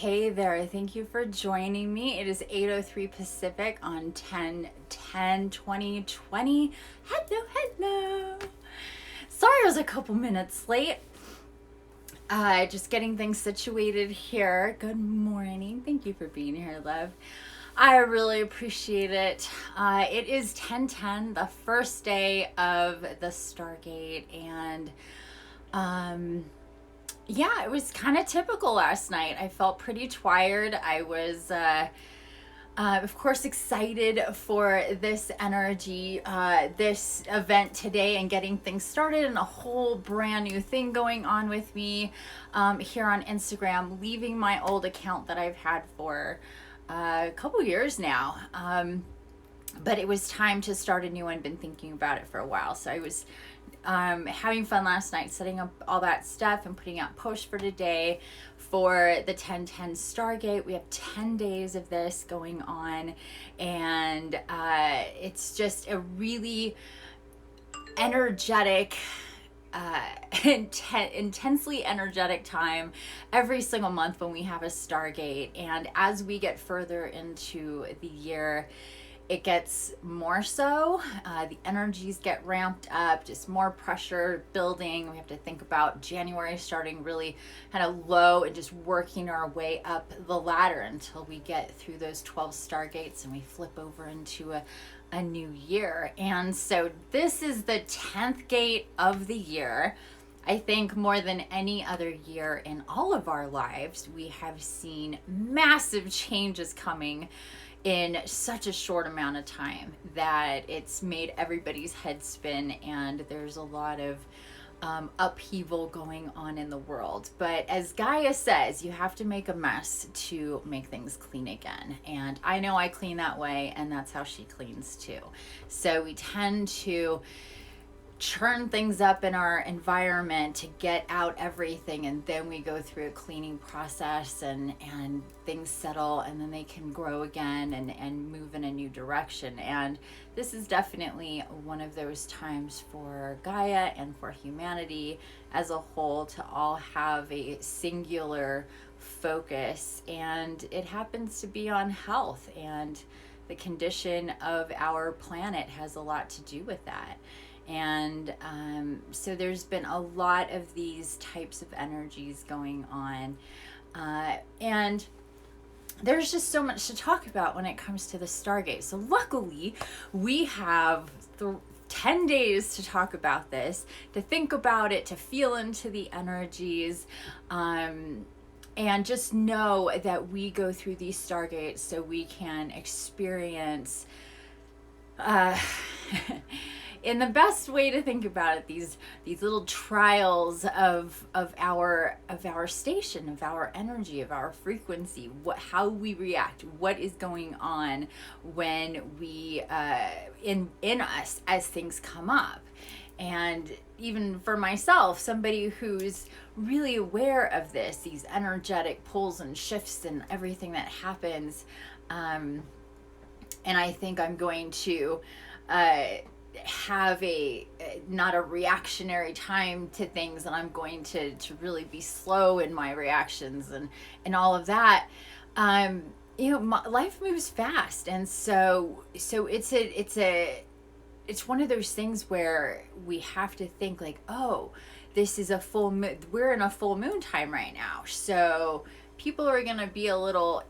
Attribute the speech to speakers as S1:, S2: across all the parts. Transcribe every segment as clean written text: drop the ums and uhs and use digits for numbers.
S1: Hey there, thank you for joining me. It is 8:03 Pacific on 10/10/2020. Hello, hello. Sorry I was a couple minutes late. Just getting things situated here. Good morning. Thank you for being here, love. I really appreciate it. It is 10/10, the first day of the Stargate, and yeah, it was kind of typical last night. I felt pretty tired. I was, of course, excited for this energy, this event today, and getting things started, and a whole brand new thing going on with me here on Instagram, leaving my old account that I've had for a couple years now. But it was time to start a new one. Been thinking about it for a while, so I was having fun last night, setting up all that stuff and putting out posts for today for the 10/10 Stargate. We have 10 days of this going on, and it's just a really energetic, intensely energetic time every single month when we have a Stargate. And as we get further into the year, it gets more so. The energies get ramped up, just more pressure building. We have to think about January starting really kind of low and just working our way up the ladder until we get through those 12 Stargates and we flip over into a new year. And so this is the 10th gate of the year. I think more than any other year in all of our lives, we have seen massive changes coming in such a short amount of time that it's made everybody's head spin, and there's a lot of upheaval going on in the world. But as Gaia says, you have to make a mess to make things clean again. And I know I clean that way, and that's how she cleans too. So we tend to churn things up in our environment to get out everything, and then we go through a cleaning process, and things settle, and then they can grow again and move in a new direction. And this is definitely one of those times for Gaia and for humanity as a whole to all have a singular focus, and it happens to be on health, and the condition of our planet has a lot to do with that. And so there's been a lot of these types of energies going on. And there's just so much to talk about when it comes to the Stargate. So luckily, we have 10 days to talk about this, to think about it, to feel into the energies. And just know that we go through these Stargates so we can experience in the best way to think about it, these little trials of our station, of our energy, of our frequency, how we react, what is going on when we in us as things come up. And even for myself, somebody who's really aware of this, these energetic pulls and shifts and everything that happens, and I think I'm going to have not a reactionary time to things, and I'm going to really be slow in my reactions and all of that. Life moves fast, and so it's one of those things where we have to think like, oh, this is a full moon. We're in a full moon time right now, so people are gonna be a little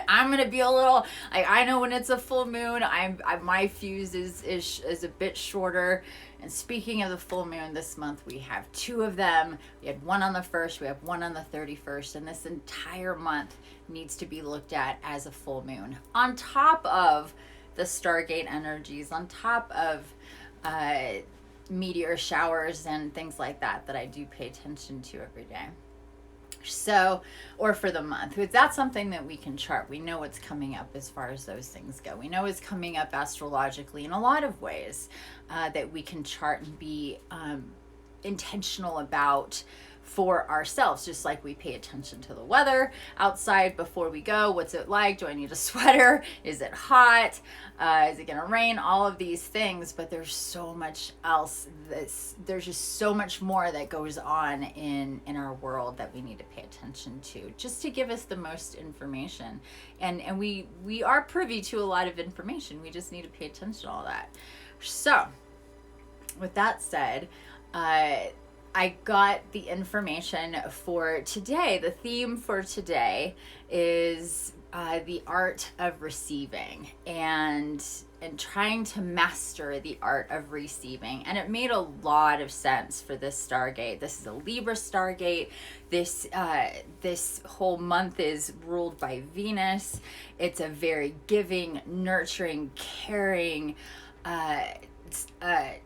S1: I'm gonna be a little like, I know when it's a full moon, my fuse is a bit shorter. And speaking of the full moon, this month we have 2 of them. We had one on the 1st, we have one on the 31st, and this entire month needs to be looked at as a full moon, on top of the Stargate energies, on top of meteor showers and things like that I do pay attention to every day. So, or for the month. That's something that we can chart. We know what's coming up as far as those things go. We know what's coming up astrologically in a lot of ways that we can chart and be intentional about for ourselves, just like we pay attention to the weather outside before we go. What's it like? Do I need a sweater? Is it hot? Is it gonna rain? All of these things, but there's so much else. There's just so much more that goes on in our world that we need to pay attention to, just to give us the most information. And we are privy to a lot of information. We just need to pay attention to all that. So, with that said, I got the information for today. The theme for today is the art of receiving, and trying to master the art of receiving. And it made a lot of sense for this Stargate. This is a Libra Stargate. This whole month is ruled by Venus. It's a very giving, nurturing, caring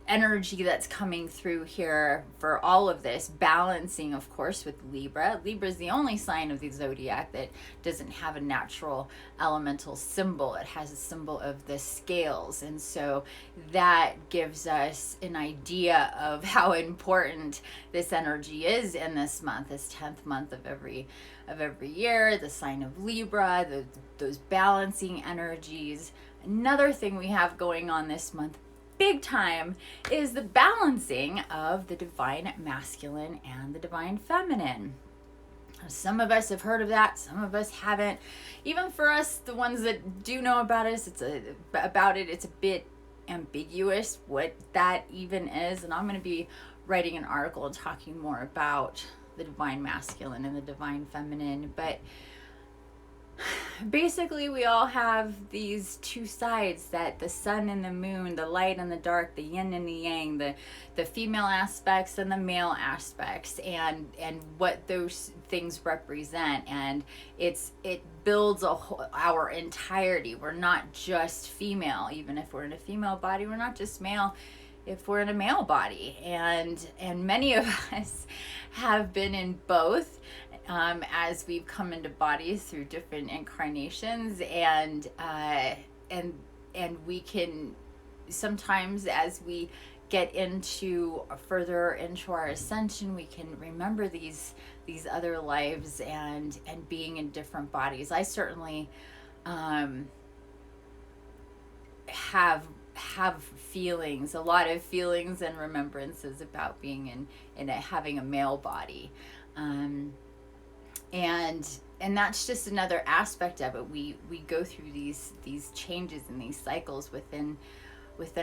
S1: energy that's coming through here for all of this, balancing, of course, with Libra. Libra is the only sign of the zodiac that doesn't have a natural elemental symbol. It has a symbol of the scales, and so that gives us an idea of how important this energy is in this month, this 10th month of every year, the sign of Libra, those balancing energies. Another thing we have going on this month big time is the balancing of the divine masculine and the divine feminine. Some of us have heard of that, some of us haven't. Even for us, the ones that do know about us, it's a bit ambiguous what that even is. And I'm going to be writing an article and talking more about the divine masculine and the divine feminine. But basically, we all have these two sides, that the sun and the moon, the light and the dark, the yin and the yang, the female aspects and the male aspects, and what those things represent. And it builds our entirety. We're not just female. Even if we're in a female body, we're not just male if we're in a male body. And many of us have been in both, as we've come into bodies through different incarnations, and we can sometimes, as we get further into our ascension, we can remember these other lives and being in different bodies. I certainly have feelings, a lot of feelings and remembrances about being in having a male body. And that's just another aspect of it. We go through these changes and these cycles within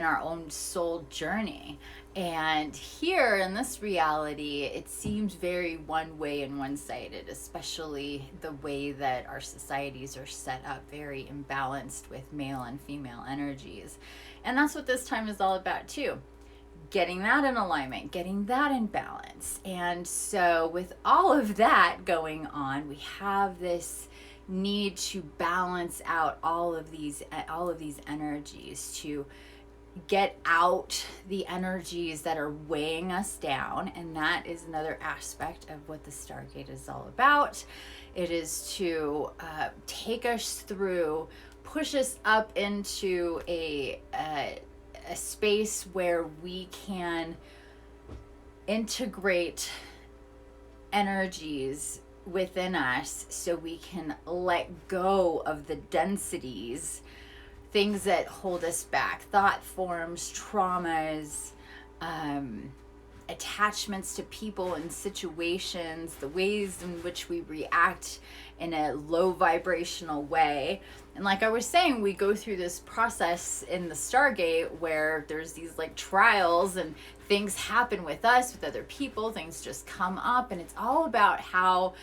S1: our own soul journey. And here in this reality, it seems very one way and one-sided, especially the way that our societies are set up, very imbalanced with male and female energies. And that's what this time is all about too. Getting that in alignment, getting that in balance. And so with all of that going on, we have this need to balance out all of these energies, to get out the energies that are weighing us down. And that is another aspect of what the Stargate is all about. It is to take us through, push us up into a space where we can integrate energies within us, so we can let go of the densities, things that hold us back, thought forms, traumas, attachments to people and situations, the ways in which we react in a low vibrational way. And like I was saying, we go through this process in the Stargate where there's these like trials, and things happen with us, with other people, things just come up, and it's all about how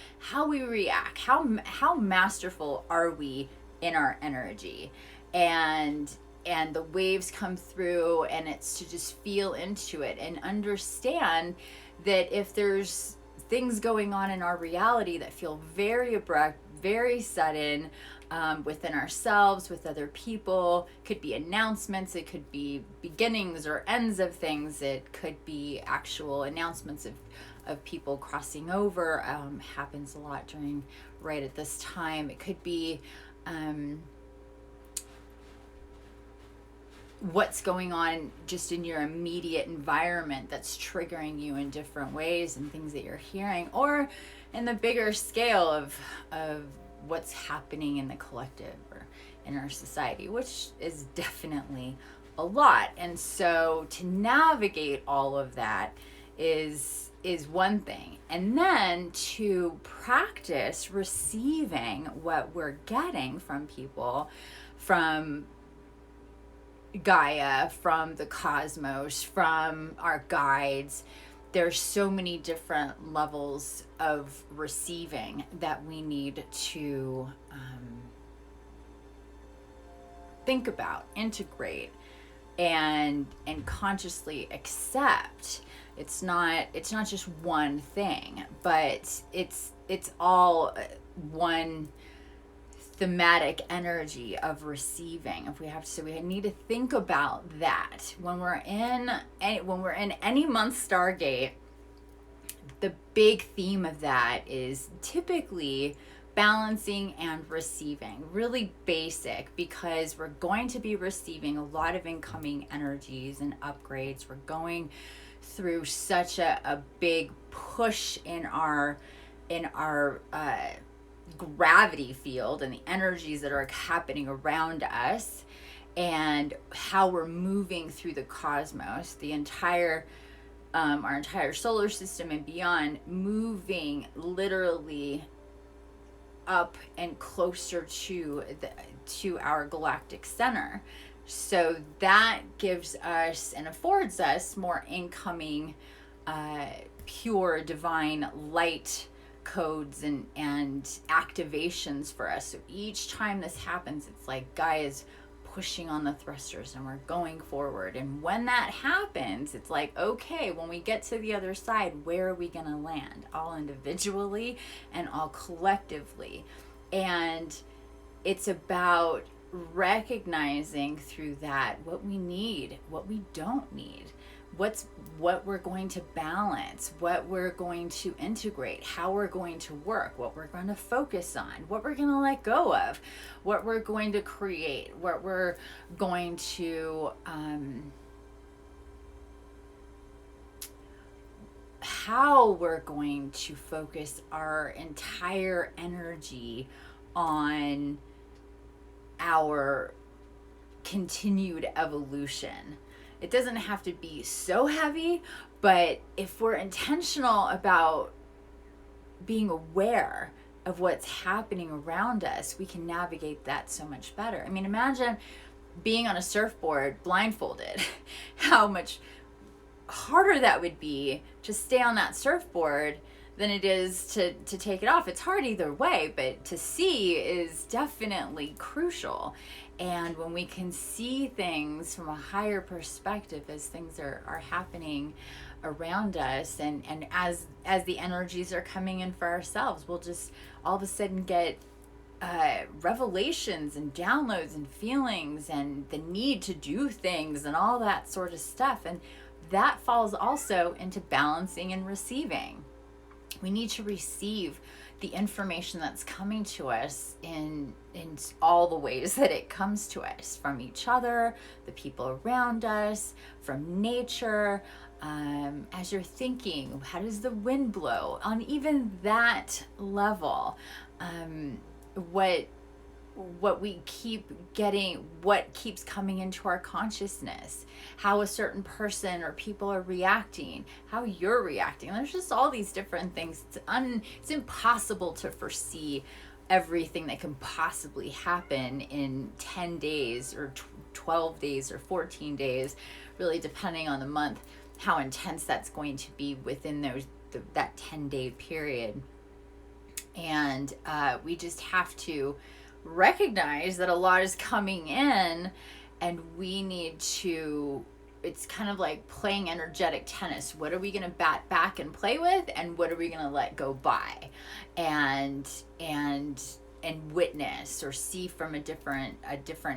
S1: we react, how masterful are we in our energy. And the waves come through, and it's to just feel into it and understand that if there's things going on in our reality that feel very abrupt, very sudden, within ourselves, with other people, could be announcements, it could be beginnings or ends of things, it could be actual announcements of people crossing over, happens a lot right at this time. It could be what's going on just in your immediate environment that's triggering you in different ways, and things that you're hearing, or in the bigger scale of what's happening in the collective or in our society, which is definitely a lot. And so to navigate all of that is one thing, and then to practice receiving what we're getting from people, from Gaia, from the cosmos, from our guides. There's so many different levels of receiving that we need to think about, integrate, and consciously accept. It's not just one thing, but it's all one thematic energy of receiving. If we have to, so we need to think about that when we're in any month Stargate. The big theme of that is typically balancing and receiving. Really basic, because we're going to be receiving a lot of incoming energies and upgrades. We're going through such a big push in our gravity field and the energies that are happening around us, and how we're moving through the cosmos, the entire our entire solar system and beyond, moving literally up and closer to our galactic center. So that gives us and affords us more incoming pure divine light codes and activations for us. So each time this happens, it's like Gaia's pushing on the thrusters and we're going forward. And when that happens, it's like, okay, when we get to the other side, where are we going to land? All individually and all collectively. And it's about recognizing through that what we need, what we don't need, what we're going to balance, what we're going to integrate, how we're going to work, what we're going to focus on, what we're going to let go of, what we're going to create, what we're going to how we're going to focus our entire energy on our continued evolution. It doesn't have to be so heavy, but if we're intentional about being aware of what's happening around us, we can navigate that so much better. I mean, imagine being on a surfboard blindfolded, how much harder that would be to stay on that surfboard than it is to take it off. It's hard either way, but to see is definitely crucial. And when we can see things from a higher perspective as things are happening around us, and as the energies are coming in for ourselves, we'll just all of a sudden get revelations and downloads and feelings and the need to do things and all that sort of stuff. And that falls also into balancing and receiving. We need to receive the information that's coming to us in all the ways that it comes to us, from each other, the people around us, from nature. As you're thinking, how does the wind blow? On even that level, what we keep getting, what keeps coming into our consciousness, how a certain person or people are reacting, how you're reacting. There's just all these different things. It's impossible to foresee everything that can possibly happen in 10 days or 12 days or 14 days, really depending on the month, how intense that's going to be within that 10-day period. And we just have to recognize that a lot is coming in, and we need to, it's kind of like playing energetic tennis. What are we going to bat back and play with, and what are we going to let go by and witness or see from a different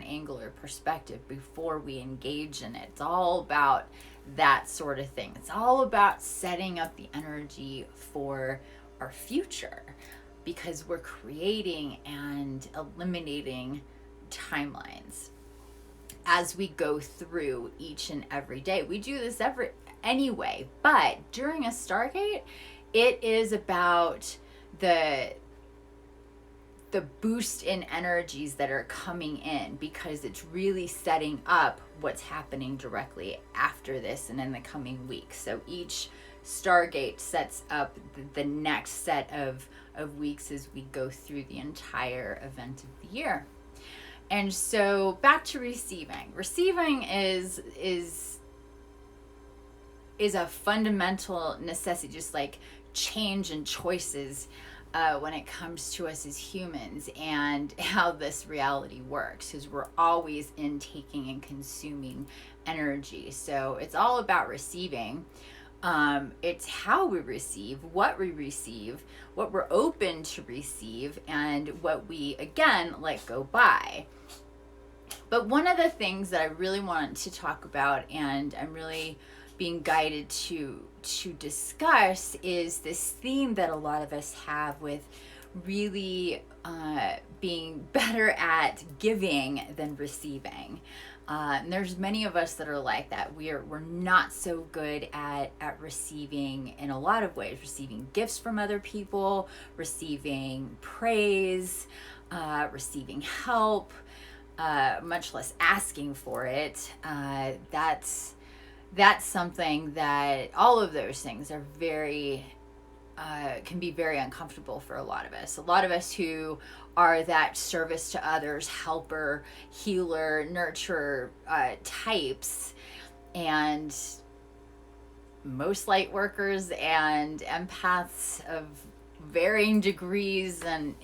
S1: angle or perspective before we engage in it? It's all about that sort of thing. It's all about setting up the energy for our future, because we're creating and eliminating timelines. as we go through each and every day. We do this anyway, but during a Stargate, it is about the boost in energies that are coming in, because it's really setting up what's happening directly after this and in the coming weeks. So each Stargate sets up the next set of weeks as we go through the entire event of the year. And so back to receiving. Receiving is a fundamental necessity, just like change and choices when it comes to us as humans and how this reality works, because we're always intaking and consuming energy. So it's all about receiving. It's how we receive, what we're open to receive, and what we, again, let go by. But one of the things that I really want to talk about, and I'm really being guided to discuss, is this theme that a lot of us have with really being better at giving than receiving. And there's many of us that are like that. We're not so good at receiving in a lot of ways, receiving gifts from other people, receiving praise, receiving help, much less asking for it. That's something that all of those things are very can be very uncomfortable for a lot of us. A lot of us who are that service to others, helper, healer, nurturer types, and most light workers and empaths of varying degrees and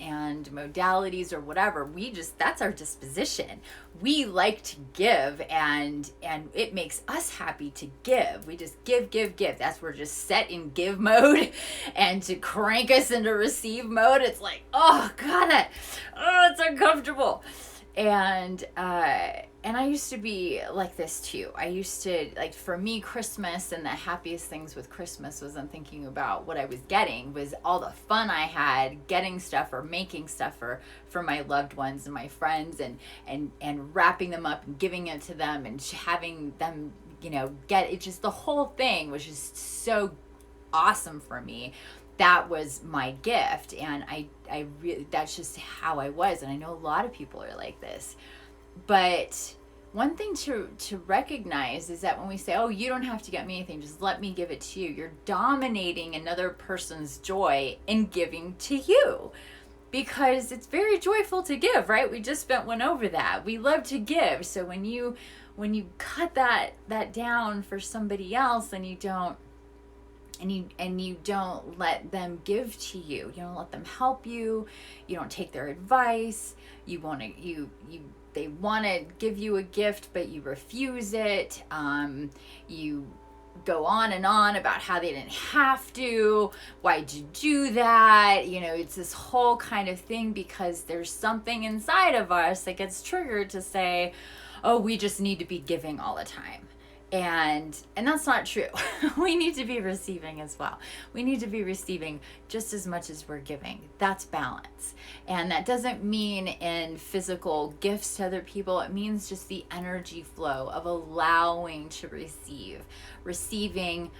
S1: modalities or whatever, that's our disposition. We like to give, and it makes us happy to give. We just give. We're just set in give mode, and to crank us into receive mode, it's like, oh god, it's uncomfortable. And I used to be like this too. I used to, like, for me, Christmas, and the happiest things with Christmas wasn't thinking about what I was getting, was all the fun I had getting stuff or making stuff for my loved ones and my friends, and wrapping them up and giving it to them and having them, get it. Just the whole thing was just so awesome for me. That was my gift, and I really, that's just how I was. And I know a lot of people are like this. But one thing to recognize is that when we say, oh, you don't have to get me anything, just let me give it to you, you're dominating another person's joy in giving to you. Because it's very joyful to give, right? We just went over that. We love to give. So when you cut that down for somebody else, and you don't let them give to you. You don't let them help you. You don't take their advice. They want to give you a gift, but you refuse it. You go on and on about how they didn't have to. Why'd you do that? It's this whole kind of thing, because there's something inside of us that gets triggered to say, oh, we just need to be giving all the time. And that's not true. We need to be receiving as well. We need to be receiving just as much as we're giving. That's balance. And that doesn't mean in physical gifts to other people. It means just the energy flow of allowing to receive. Receiving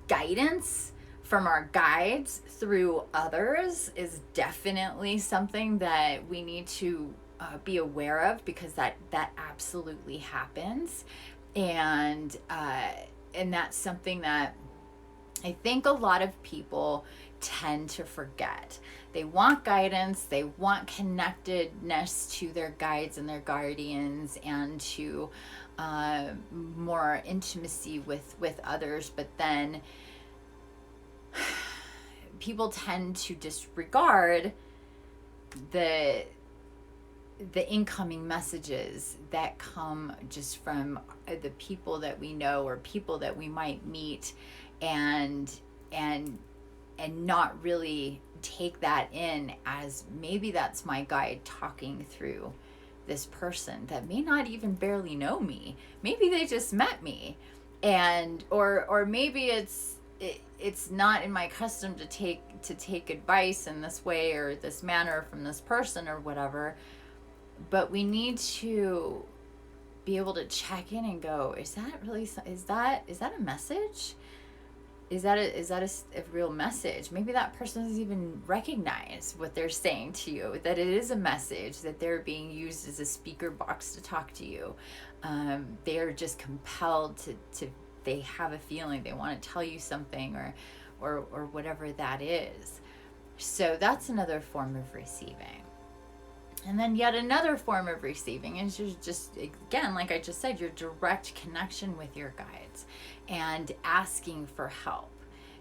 S1: guidance from our guides through others is definitely something that we need to be aware of, because that absolutely happens. And that's something that I think a lot of people tend to forget. They want guidance, they want connectedness to their guides and their guardians, and to more intimacy with others, but then people tend to disregard the incoming messages that come just from the people that we know or people that we might meet, and not really take that in as, maybe that's my guide talking through this person that may not even barely know me. Maybe they just met me, and or maybe it's not in my custom to take advice in this way or this manner from this person or whatever. But we need to be able to check in and go, is that really, is that a message? Is that a real message? Maybe that person doesn't even recognize what they're saying to you, that it is a message, that they're being used as a speaker box to talk to you. They're just compelled to they have a feeling, they want to tell you something, or whatever that is. So that's another form of receiving. And then yet another form of receiving is just, again, like I just said, your direct connection with your guides and asking for help.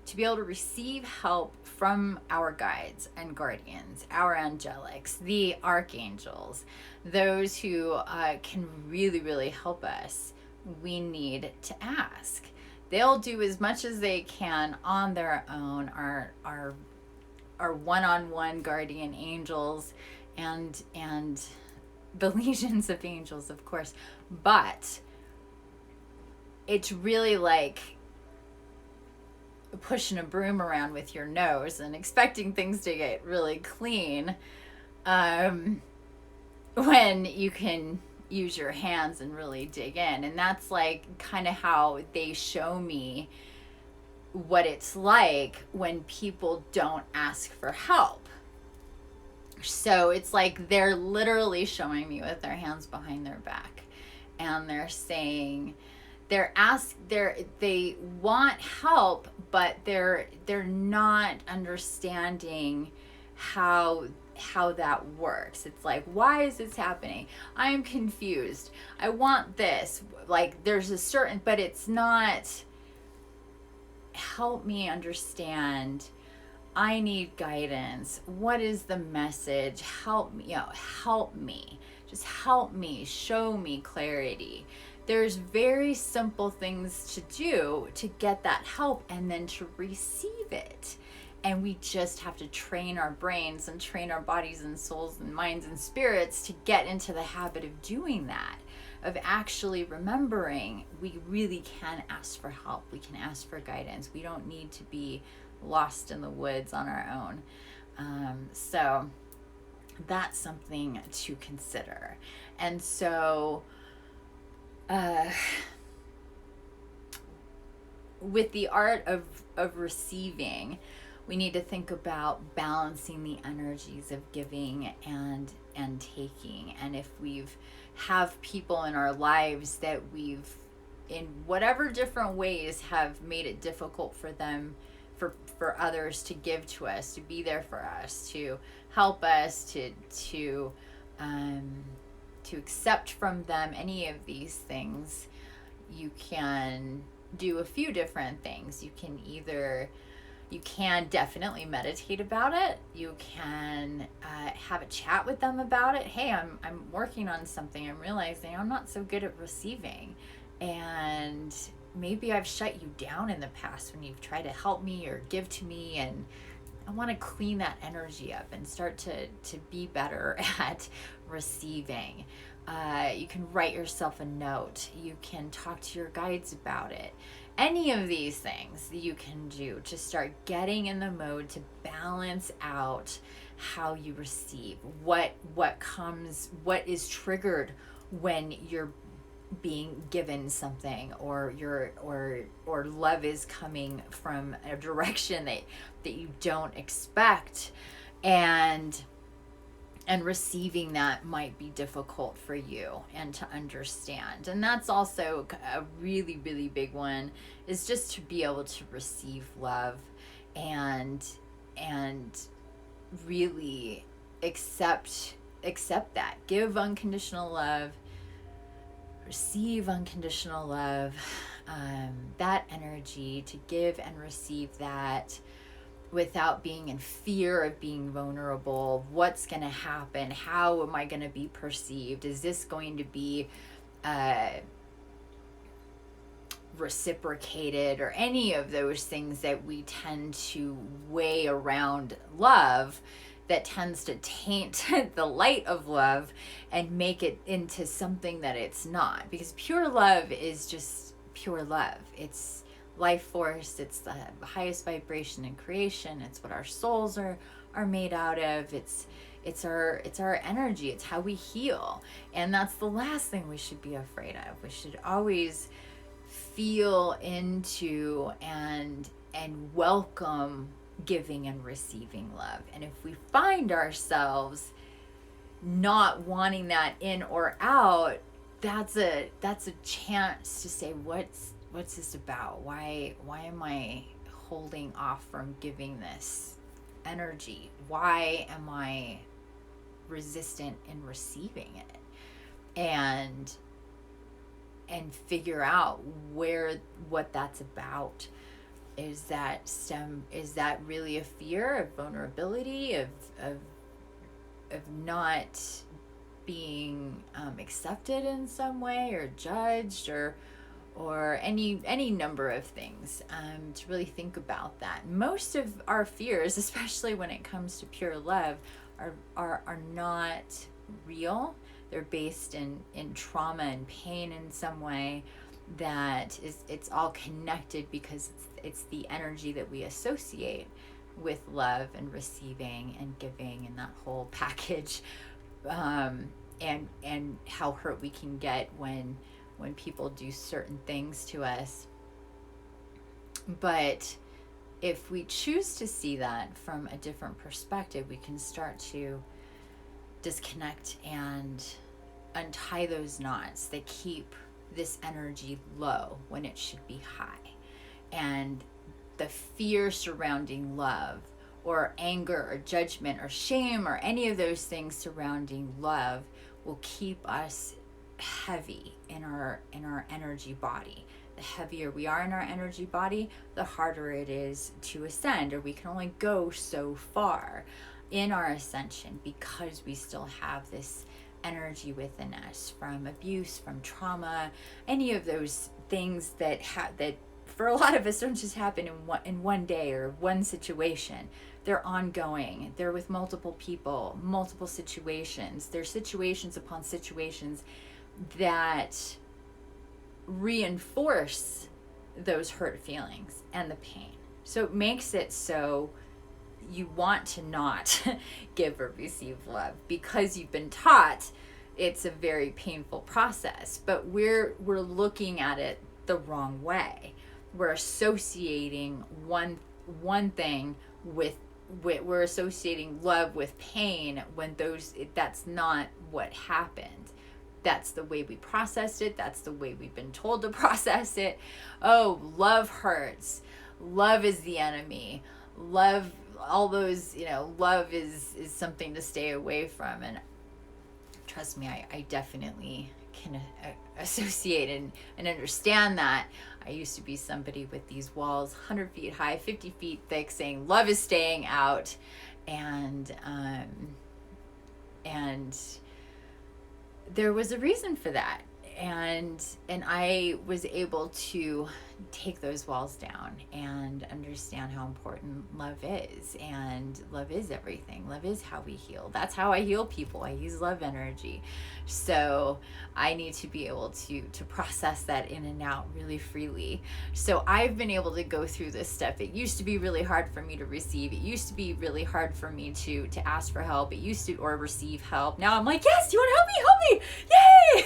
S1: To be able to receive help from our guides and guardians, our angelics, the archangels, those who can really, really help us, we need to ask. They'll do as much as they can on their own, our one-on-one guardian angels, and the legions of angels, of course. But it's really like pushing a broom around with your nose and expecting things to get really clean, when you can use your hands and really dig in. And that's like kind of how they show me what it's like when people don't ask for help. So it's like they're literally showing me with their hands behind their back, and they're saying, they want help, but they're not understanding how that works. It's like, why is this happening? I am confused. I want this. Like, there's a certain, but it's not, help me understand. I need guidance. What is the message? Help me, help me. Just help me, show me clarity. There's very simple things to do to get that help and then to receive it. And we just have to train our brains and train our bodies and souls and minds and spirits to get into the habit of doing that, of actually remembering we really can ask for help. We can ask for guidance. We don't need to be lost in the woods on our own. So that's something to consider. And so with the art of receiving, we need to think about balancing the energies of giving and taking. And if we've have people in our lives that we've, in whatever different ways, have made it difficult for them, for others to give to us, to be there for us, to help us, to accept from them any of these things, you can do a few different things. You can definitely meditate about it. You can have a chat with them about it. Hey, I'm working on something. I'm realizing I'm not so good at receiving, and maybe I've shut you down in the past when you've tried to help me or give to me, and I want to clean that energy up and start to be better at receiving. You can write yourself a note. You can talk to your guides about it. Any of these things that you can do to start getting in the mode to balance out how you receive, what is triggered when you're being given something, or love is coming from a direction that you don't expect, and receiving that might be difficult for you and to understand. And that's also a really, really big one, is just to be able to receive love and really accept that. Give unconditional love, receive unconditional love, that energy, to give and receive that without being in fear of being vulnerable. What's going to happen? How am I going to be perceived? Is this going to be reciprocated, or any of those things that we tend to weigh around love, that tends to taint the light of love and make it into something that it's not. Because pure love is just pure love. It's life force. It's the highest vibration in creation. It's what our souls are made out of. It's It's our energy. It's how we heal. And that's the last thing we should be afraid of. We should always feel into and welcome giving and receiving love. And if we find ourselves not wanting that in or out, that's a chance to say, what's this about? Why am I holding off from giving this energy? Why am I resistant in receiving it? And figure out what that's about. Is that really a fear of vulnerability, of not being accepted in some way, or judged, or any number of things, to really think about that. Most of our fears, especially when it comes to pure love, are not real. They're based in trauma and pain in some way. That it's all connected because it's the energy that we associate with love and receiving and giving and that whole package, and how hurt we can get when people do certain things to us. But if we choose to see that from a different perspective, we can start to disconnect and untie those knots that keep this energy low when it should be high. And the fear surrounding love, or anger, or judgment, or shame, or any of those things surrounding love will keep us heavy in our energy body. The heavier we are in our energy body, the harder it is to ascend, or we can only go so far in our ascension because we still have this energy within us from abuse, from trauma, any of those things that for a lot of us don't just happen in one day or one situation. They're ongoing. They're with multiple people, multiple situations. They're situations upon situations that reinforce those hurt feelings and the pain. So it makes it so you want to not give or receive love because you've been taught it's a very painful process. But we're looking at it the wrong way. We're associating one thing with we're associating love with pain when that's not what happened. That's the way we processed it. That's the way we've been told to process it. Oh, love hurts. Love is the enemy. Love, all those, love is something to stay away from. And trust me, I definitely can associate and understand that. I used to be somebody with these walls 100 feet high, 50 feet thick, saying love is staying out. And there was a reason for that. And I was able to take those walls down and understand how important love is. And love is everything. Love is how we heal. That's how I heal people. I use love energy. So I need to be able to process that in and out really freely. So I've been able to go through this stuff. It used to be really hard for me to receive. It used to be really hard for me to ask for help. It used to, or receive help. Now I'm like, yes, do you want to help me? Yay!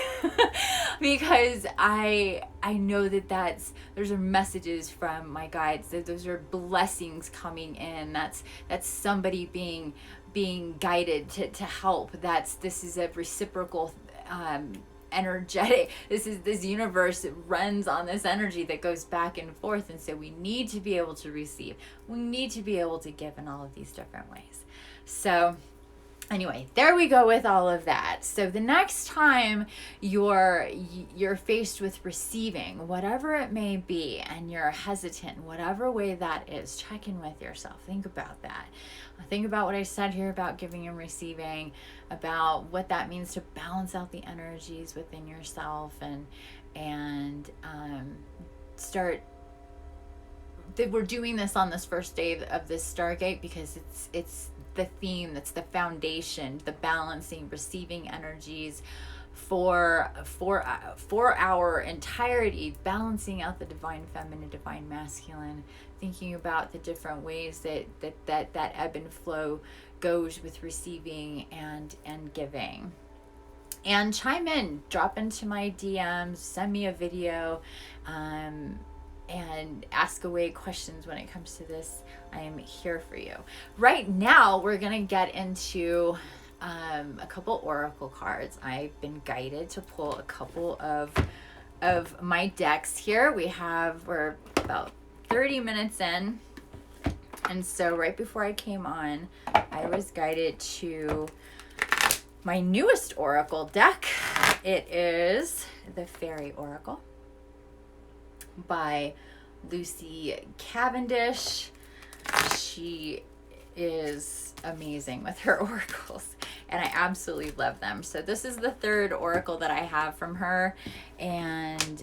S1: Because I know those are messages from my guides, that those are blessings coming in. That's somebody being guided to help. This is a reciprocal energetic. This universe runs on this energy that goes back and forth. And so we need to be able to receive. We need to be able to give in all of these different ways. So anyway, there we go with all of that. So the next time you're faced with receiving, whatever it may be, and you're hesitant, whatever way that is, check in with yourself. Think about that. Think about what I said here about giving and receiving, about what that means to balance out the energies within yourself, and start. We're doing this on this first day of this Stargate because it's the theme, that's the foundation, the balancing, receiving energies for our entirety, balancing out the divine feminine, divine masculine, thinking about the different ways that ebb and flow goes with receiving and giving. And chime in, drop into my DMs, send me a video, and ask away questions when it comes to this. I am here for you. Right now, we're gonna get into a couple oracle cards. I've been guided to pull a couple of my decks here. We're about 30 minutes in, and so right before I came on, I was guided to my newest oracle deck. It is the Fairy Oracle by Lucy Cavendish. She is amazing with her oracles, and I absolutely love them. So this is the third oracle that I have from her, and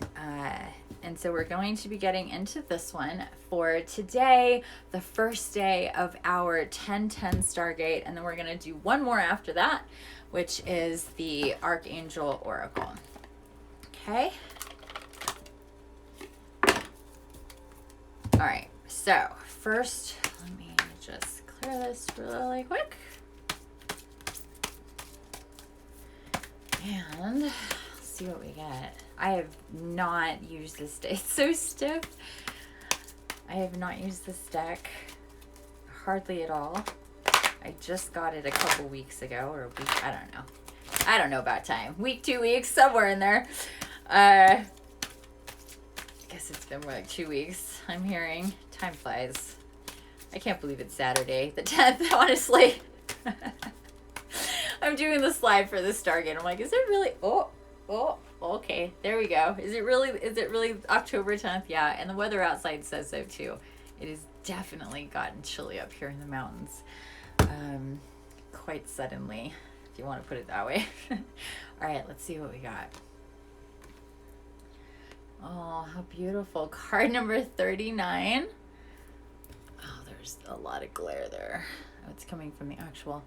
S1: so we're going to be getting into this one for today, the first day of our 10/10 Stargate, and then we're going to do one more after that, which is the Archangel Oracle. Okay. All right. So first, let me just clear this really quick. And let's see what we get. I have not used this deck. It's so stiff. I have not used this deck hardly at all. I just got it a couple weeks ago, or a week. I don't know. I don't know about time. Week, 2 weeks, somewhere in there. I guess it's been more like 2 weeks. I'm hearing. Time flies. I can't believe it's Saturday, the 10th, honestly. I'm doing this live for the Stargate. I'm like, is it really? Oh, okay. There we go. Is it really October 10th? Yeah, and the weather outside says so too. It has definitely gotten chilly up here in the mountains. Quite suddenly, if you want to put it that way. All right, let's see what we got. Oh, how beautiful. Card number 39. Oh, there's a lot of glare there. Oh, it's coming from the actual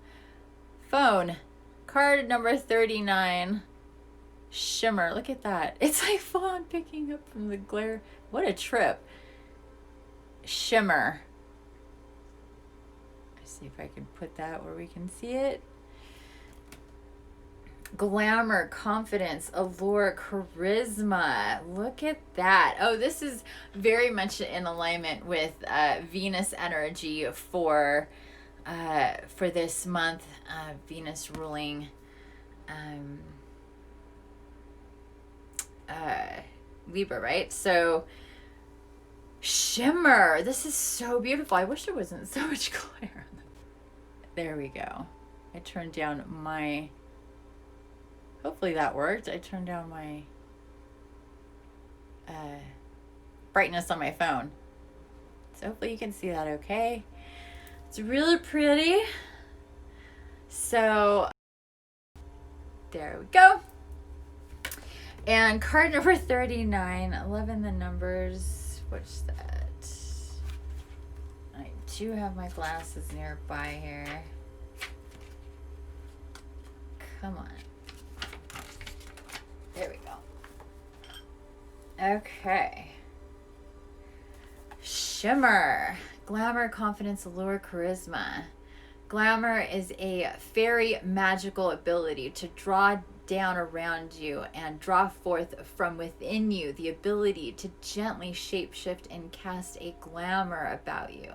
S1: phone. Card number 39. Shimmer. Look at that. It's like full on picking up from the glare. What a trip. Shimmer. Let's see if I can put that where we can see it. Glamour, confidence, allure, charisma. Look at that. Oh, this is very much in alignment with Venus energy for this month. Venus ruling Libra, right? So shimmer. This is so beautiful. I wish there wasn't so much glare. There we go. I turned down my... Hopefully that worked. I turned down my brightness on my phone. So hopefully you can see that okay. It's really pretty. So there we go. And card number 39. 11 the numbers. What's that? I do have my glasses nearby here. Come on. There we go. Okay. Shimmer. Glamour, confidence, allure, charisma. Glamour is a very magical ability to draw down around you and draw forth from within you the ability to gently shapeshift and cast a glamour about you.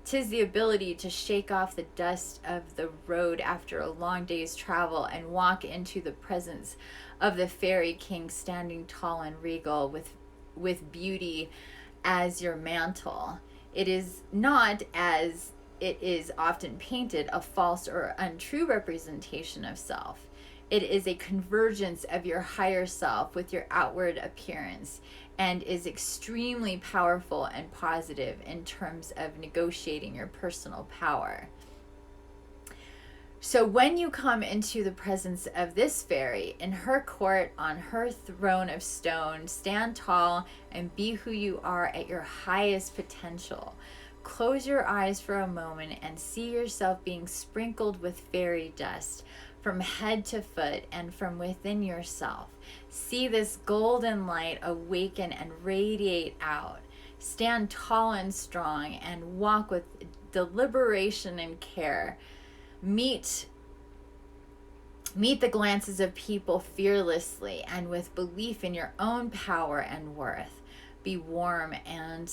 S1: 'Tis the ability to shake off the dust of the road after a long day's travel and walk into the presence of the fairy king standing tall and regal with beauty as your mantle. It is not, as it is often painted, a false or untrue representation of self. It is a convergence of your higher self with your outward appearance, and is extremely powerful and positive in terms of negotiating your personal power. So when you come into the presence of this fairy, in her court, on her throne of stone, stand tall and be who you are at your highest potential. Close your eyes for a moment and see yourself being sprinkled with fairy dust from head to foot and from within yourself. See this golden light awaken and radiate out. Stand tall and strong and walk with deliberation and care. Meet the glances of people fearlessly and with belief in your own power and worth. Be warm and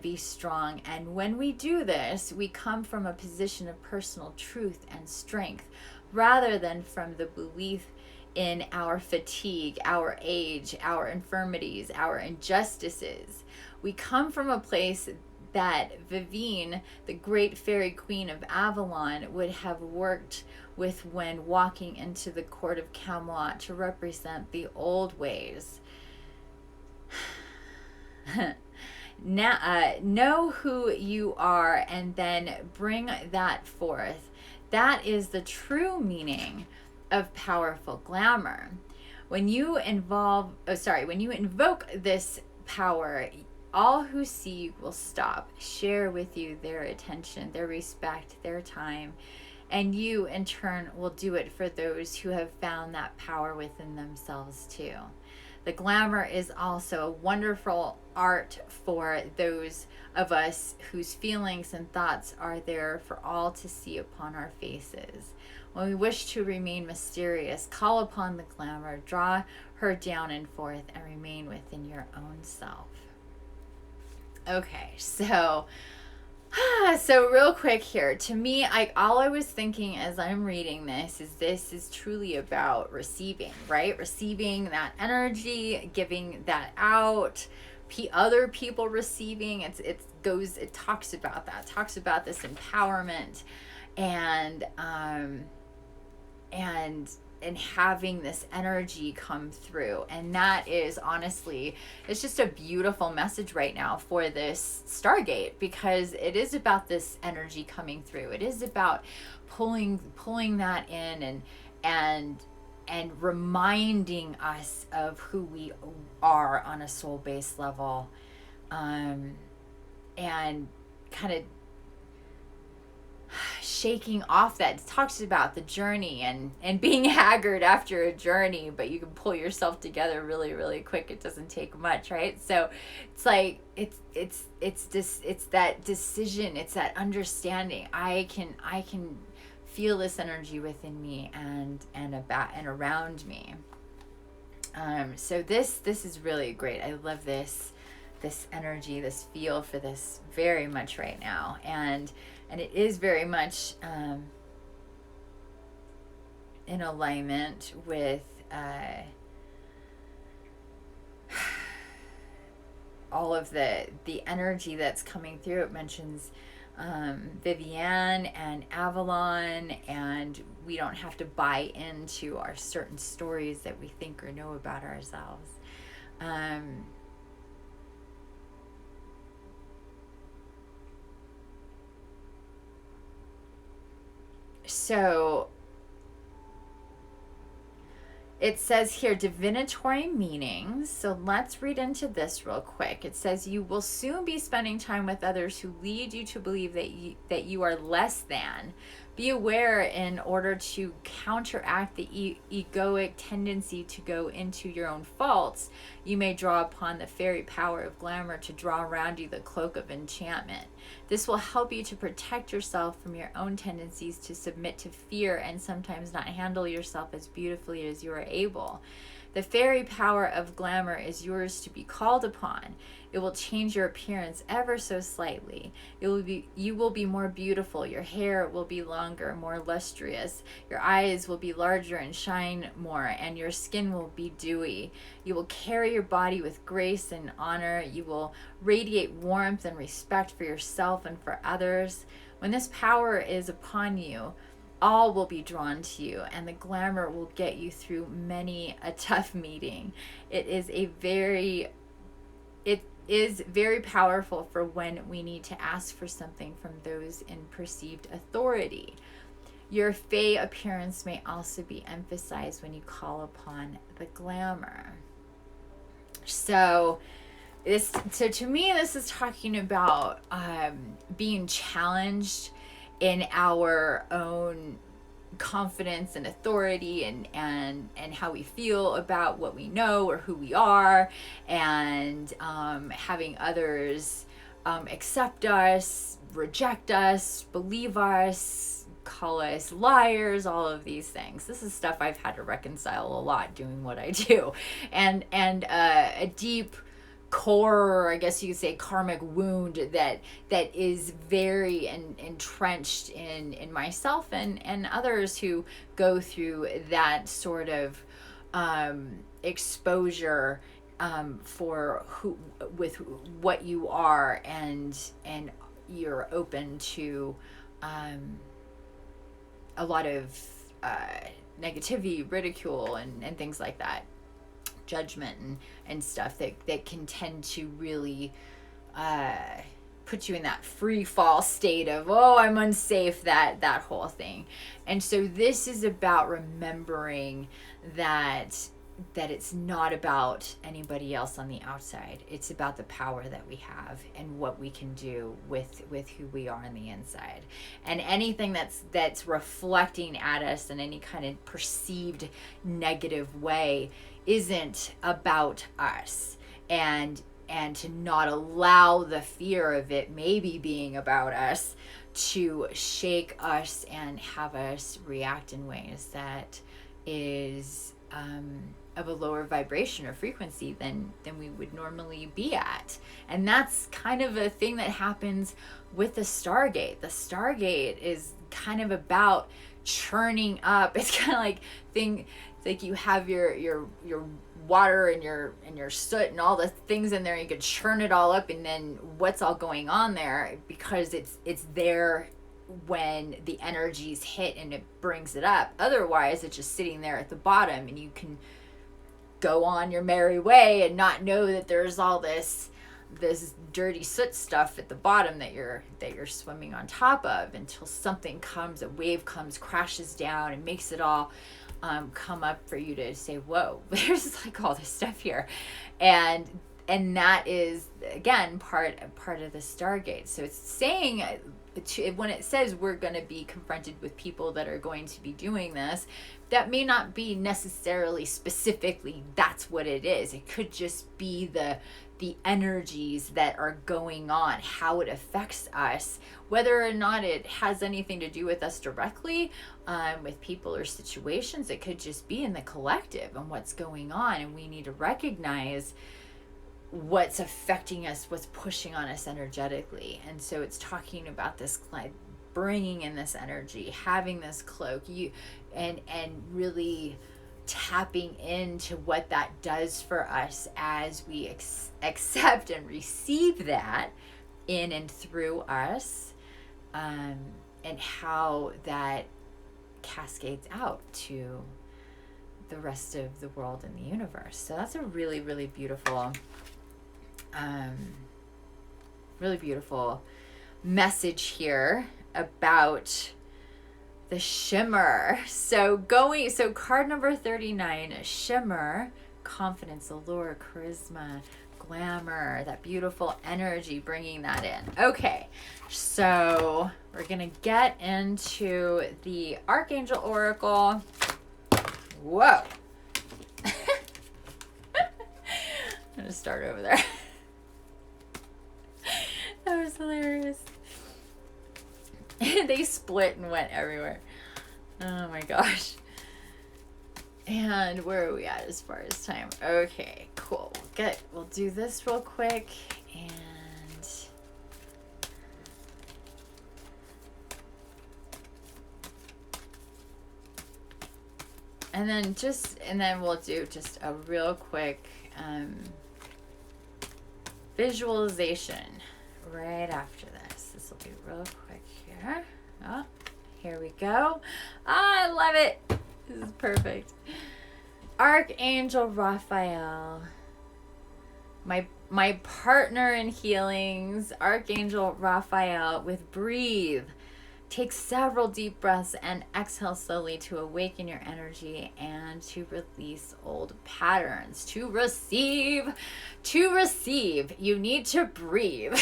S1: be strong. And when we do this, we come from a position of personal truth and strength rather than from the belief in our fatigue, our age, our infirmities, our injustices. We come from a place that Vivine, the great fairy queen of Avalon, would have worked with when walking into the court of Camelot to represent the old ways. Now, know who you are and then bring that forth. That is the true meaning of powerful glamour. When you invoke this power, all who see you will stop, share with you their attention, their respect, their time, and you in turn will do it for those who have found that power within themselves too. The glamour is also a wonderful art for those of us whose feelings and thoughts are there for all to see upon our faces. When we wish to remain mysterious, call upon the glamour, draw her down and forth, and remain within your own self. Okay, so real quick here, to me, all I was thinking as I'm reading this is truly about receiving, right? Receiving that energy, giving that out, other people receiving. It talks about that, talks about this empowerment and having this energy come through. And that is honestly, it's just a beautiful message right now for this Stargate, because it is about this energy coming through. It is about pulling that in and reminding us of who we are on a soul-based level, and kind of shaking off that. It talks about the journey and being haggard after a journey, but you can pull yourself together really, really quick. It doesn't take much, right? So it's like it's that decision, it's that understanding. I can feel this energy within me and around me. So this is really great. I love this energy, this feel for this very much right now, and it is very much in alignment with all of the energy that's coming through. It mentions Vivienne and Avalon, and we don't have to buy into our certain stories that we think or know about ourselves. So it says here divinatory meanings. So let's read into this real quick. It says you will soon be spending time with others who lead you to believe that you are less than. Be aware, in order to counteract the egoic tendency to go into your own faults, you may draw upon the fairy power of glamour to draw around you the cloak of enchantment. This will help you to protect yourself from your own tendencies to submit to fear and sometimes not handle yourself as beautifully as you are able. The fairy power of glamour is yours to be called upon. It will change your appearance ever so slightly. You will be more beautiful. Your hair will be longer, more lustrous. Your eyes will be larger and shine more, and your skin will be dewy. You will carry your body with grace and honor. You will radiate warmth and respect for yourself and for others. When this power is upon you, all will be drawn to you, and the glamour will get you through many a tough meeting. It is very powerful for when we need to ask for something from those in perceived authority. Your fey appearance may also be emphasized when you call upon the glamour. So to me, this is talking about being challenged in our own confidence and authority and how we feel about what we know or who we are, and having others accept us, reject us, believe us, call us liars, all of these things. This is stuff I've had to reconcile a lot doing what I do, and a deep core, or I guess you could say karmic wound that is very entrenched in myself and others who go through that sort of exposure for who, with what you are, and you're open to a lot of negativity, ridicule, and things like that, judgment and stuff that can tend to really put you in that free fall state of, oh, I'm unsafe, that whole thing. And so this is about remembering that it's not about anybody else on the outside. It's about the power that we have and what we can do with who we are on the inside. And anything that's reflecting at us in any kind of perceived negative way isn't about us. And to not allow the fear of it maybe being about us to shake us and have us react in ways that is of a lower vibration or frequency than we would normally be at. And that's kind of a thing that happens with the Stargate. The Stargate is kind of about churning up. It's kind of like it's like you have your water and your soot and all the things in there, you could churn it all up, and then what's all going on there, because it's there when the energies hit and it brings it up. Otherwise it's just sitting there at the bottom, and you can go on your merry way and not know that there's all this dirty soot stuff at the bottom that you're swimming on top of, until something comes, a wave comes, crashes down, and makes it all come up for you to say, whoa, there's like all this stuff here. And that is, again, part of the Stargate. So it's saying, when it says we're going to be confronted with people that are going to be doing this, that may not be necessarily specifically that's what it is. It could just be the energies that are going on, how it affects us, whether or not it has anything to do with us directly, with people or situations. It could just be in the collective and what's going on, and we need to recognize what's affecting us, what's pushing on us energetically. And so it's talking about this, bringing in this energy, having this cloak, and really tapping into what that does for us as we accept and receive that in and through us, and how that cascades out to the rest of the world and the universe. So that's a really, really beautiful message here about the shimmer. So card number 39, shimmer, confidence, allure, charisma, glamour, that beautiful energy, bringing that in. Okay, so we're gonna get into the Archangel Oracle. Whoa. I'm gonna start over there. That was hilarious. They split and went everywhere. Oh my gosh. And where are we at as far as time? Okay, cool. We'll do this real quick, and then we'll do just a real quick visualization right after this. This will be real quick here. Oh, here we go. I love it. This is perfect. Archangel Raphael, my partner in healings, Archangel Raphael, with breathe. Take several deep breaths and exhale slowly to awaken your energy and to release old patterns. To receive, you need to breathe.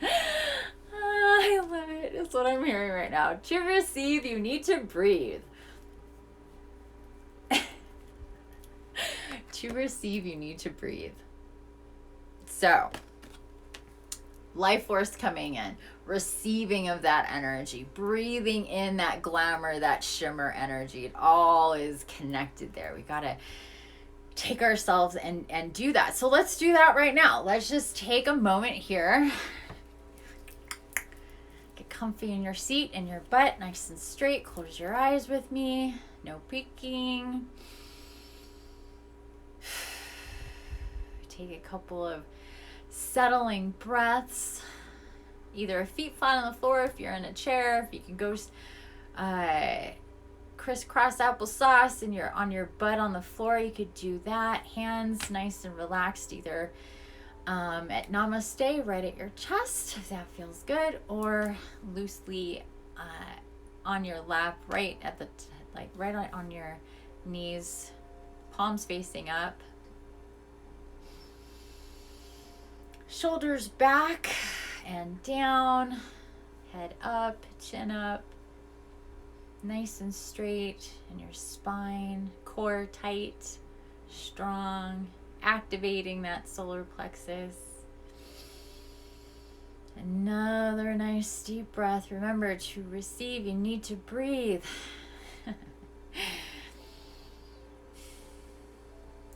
S1: I love it. It's what I'm hearing right now. To receive, you need to breathe. To receive, you need to breathe. So, life force coming in, receiving of that energy, breathing in that glamour, that shimmer energy. It all is connected there. We got to take ourselves and do that. So let's do that right now. Let's just take a moment here. Get comfy in your seat and your butt, nice and straight. Close your eyes with me. No peeking. Take a couple of settling breaths. Either feet flat on the floor if you're in a chair. If you can go crisscross applesauce and you're on your butt on the floor, you could do that. Hands nice and relaxed, either at namaste right at your chest if that feels good, or loosely on your lap right at the right on your knees, palms facing up, shoulders back and down, head up, chin up, nice and straight in your spine, core tight, strong, activating that solar plexus. Another nice deep breath. Remember, to receive, you need to breathe.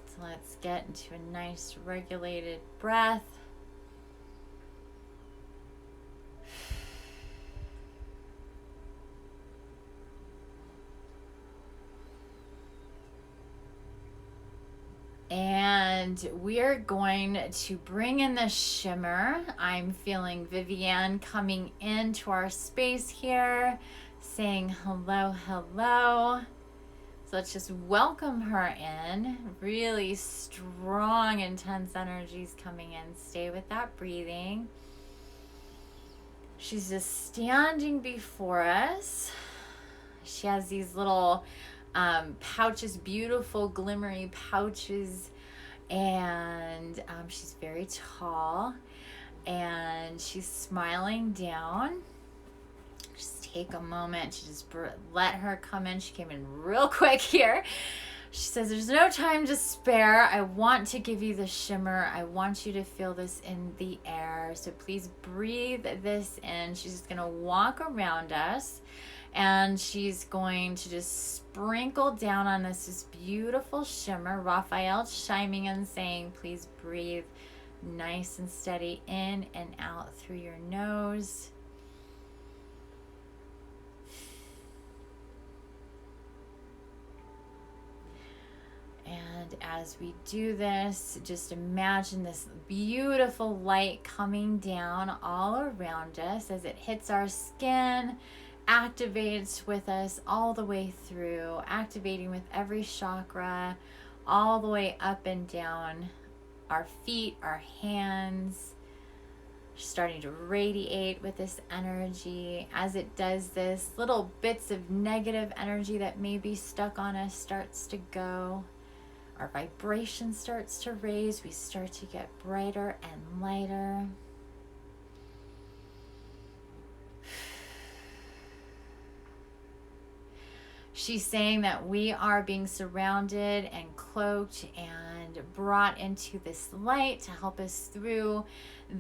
S1: So let's get into a nice regulated breath. And we are going to bring in the shimmer. I'm feeling Vivienne coming into our space here, saying hello, hello. So let's just welcome her in. Really strong, intense energies coming in. Stay with that breathing. She's just standing before us. She has these little pouches, beautiful glimmery pouches, and she's very tall, and she's smiling down. Just take a moment to just let her come in. She came in real quick here. She says, there's no time to spare. I want to give you the shimmer. I want you to feel this in the air. So please breathe this in. She's just going to walk around us, and she's going to just sprinkle down on us this beautiful shimmer. Raphael chiming in, saying, please breathe nice and steady in and out through your nose. And as we do this, just imagine this beautiful light coming down all around us as it hits our skin, activates with us all the way through, activating with every chakra, all the way up and down our feet, our hands, starting to radiate with this energy. As it does this, little bits of negative energy that may be stuck on us starts to go. Our vibration starts to raise. We start to get brighter and lighter. She's saying that we are being surrounded and cloaked and brought into this light to help us through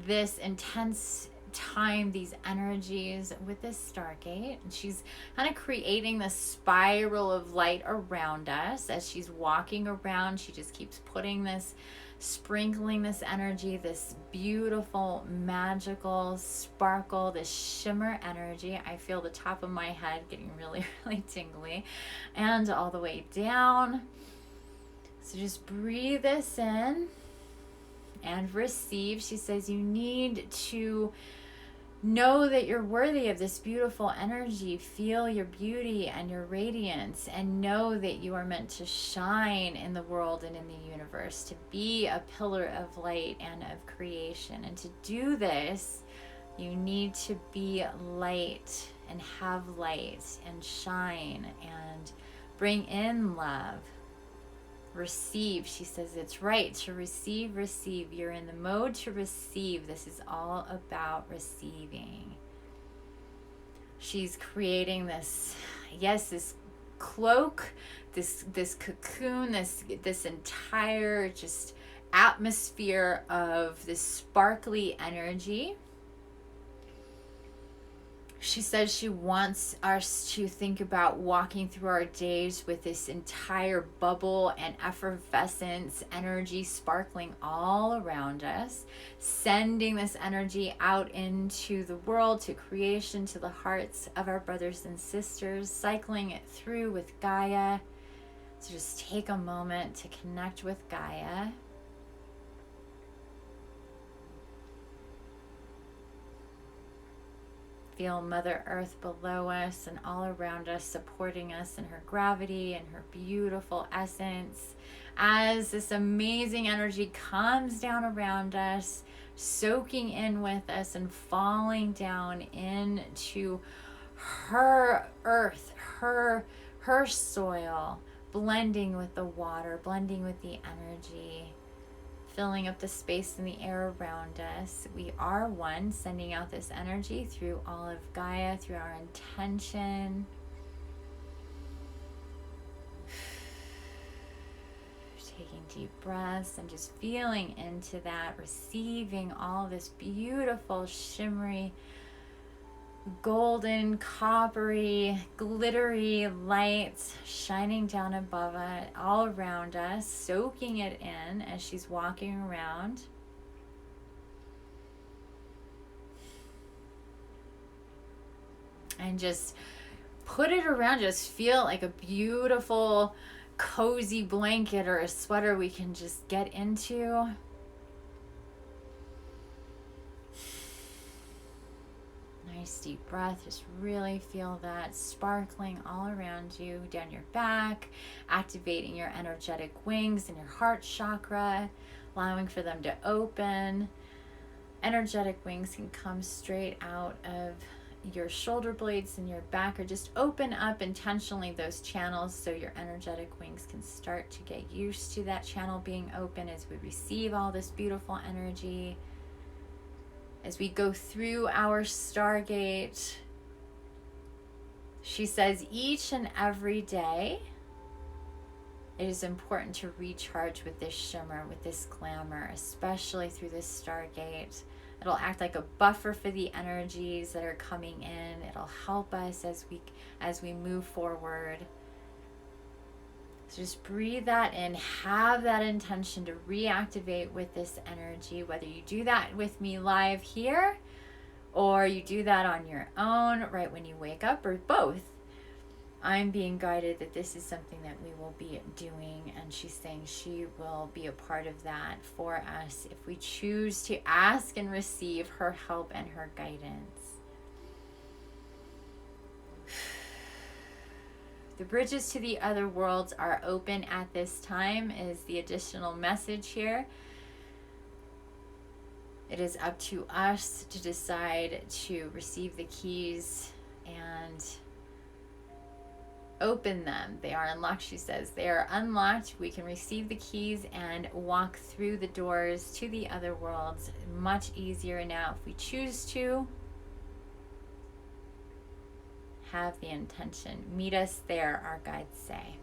S1: this intense time, these energies with this Stargate. And she's kind of creating the spiral of light around us as she's walking around. She just keeps putting this, sprinkling this energy, this beautiful, magical sparkle, this shimmer energy. I feel the top of my head getting really, really tingly, and all the way down. So just breathe this in and receive. She says you need to know that you're worthy of this beautiful energy. Feel your beauty and your radiance, and know that you are meant to shine in the world and in the universe, to be a pillar of light and of creation. And to do this, you need to be light and have light and shine and bring in love. Receive. She says it's right to receive, receive. You're in the mode to receive. This is all about receiving. She's creating this, yes, this cloak, this cocoon, this entire just atmosphere of this sparkly energy. She says she wants us to think about walking through our days with this entire bubble and effervescence energy sparkling all around us, sending this energy out into the world, to creation, to the hearts of our brothers and sisters, cycling it through with Gaia. So just take a moment to connect with Gaia. Feel Mother Earth below us and all around us, supporting us in her gravity and her beautiful essence. As this amazing energy comes down around us, soaking in with us and falling down into her earth, her soil, blending with the water, blending with the energy, filling up the space in the air around us. We are one, sending out this energy through all of Gaia, through our intention. Taking deep breaths and just feeling into that, receiving all this beautiful, shimmery, golden, coppery, glittery light shining down above it, all around us, soaking it in as she's walking around. And just put it around, just feel like a beautiful, cozy blanket or a sweater we can just get into. Nice deep breath. Just really feel that sparkling all around you, down your back, activating your energetic wings and your heart chakra, allowing for them to open. Energetic wings can come straight out of your shoulder blades and your back, or just open up intentionally those channels so your energetic wings can start to get used to that channel being open as we receive all this beautiful energy. As we go through our Stargate, she says each and every day it is important to recharge with this shimmer, with this glamour, especially through this Stargate. It'll act like a buffer for the energies that are coming in. It'll help us as we move forward. So just breathe that in, have that intention to reactivate with this energy, whether you do that with me live here or you do that on your own right when you wake up, or both. I'm being guided that this is something that we will be doing, and she's saying she will be a part of that for us if we choose to ask and receive her help and her guidance. The bridges to the other worlds are open at this time, is the additional message here. It is up to us to decide to receive the keys and open them. They are unlocked, she says. They are unlocked. We can receive the keys and walk through the doors to the other worlds much easier now if we choose to. Have the intention. Meet us there, our guides say.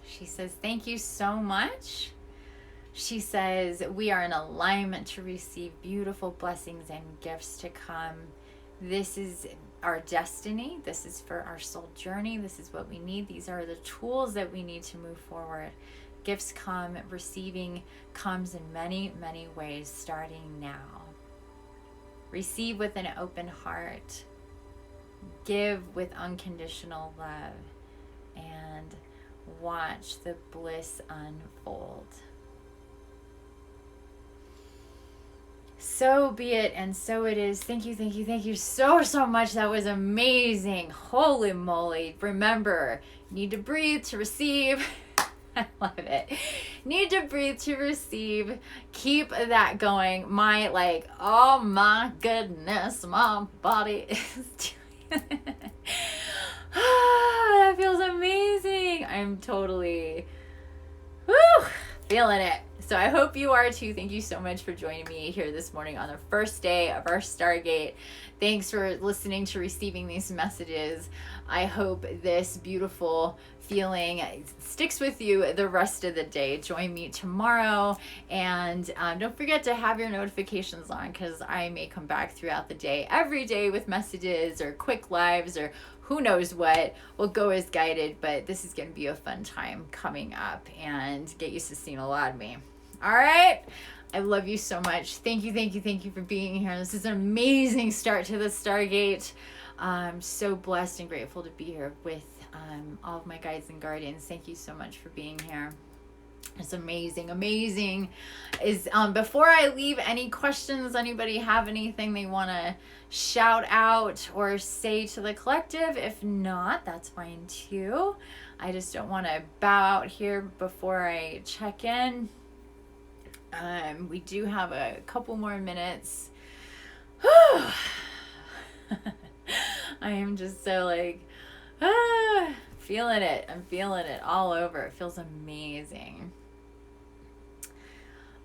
S1: She says, thank you so much. She says, we are in alignment to receive beautiful blessings and gifts to come. This is our destiny. This is for our soul journey. This is what we need. These are the tools that we need to move forward. Gifts come, receiving comes in many, many ways starting now. Receive with an open heart. Give with unconditional love. And watch the bliss unfold. So be it, and so it is. Thank you, thank you, thank you so, so much. That was amazing. Holy moly. Remember, need to breathe to receive. I love it. Need to breathe to receive. Keep that going. Oh my goodness, my body is doing that feels amazing. I'm totally feeling it. So I hope you are too. Thank you so much for joining me here this morning on the first day of our Stargate. Thanks for listening to receiving these messages. I hope this beautiful feeling sticks with you the rest of the day. Join me tomorrow, and don't forget to have your notifications on, because I may come back throughout the day, every day, with messages or quick lives or who knows what. We'll go as guided, but this is going to be a fun time coming up, and get used to seeing a lot of me. All right. I love you so much. Thank you, thank you, thank you for being here. This is an amazing start to the Stargate. I'm so blessed and grateful to be here with all of my guides and guardians. Thank you so much for being here. It's amazing. Is before I leave, any questions? Anybody have anything they want to shout out or say to the collective? If not, that's fine too. I just don't want to bow out here before I check in. We do have a couple more minutes. I am just so like, feeling it. I'm feeling it all over. It feels amazing.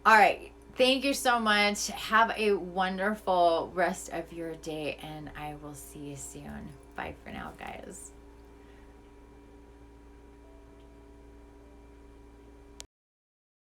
S1: All right. Thank you so much. Have a wonderful rest of your day, and I will see you soon. Bye for now, guys.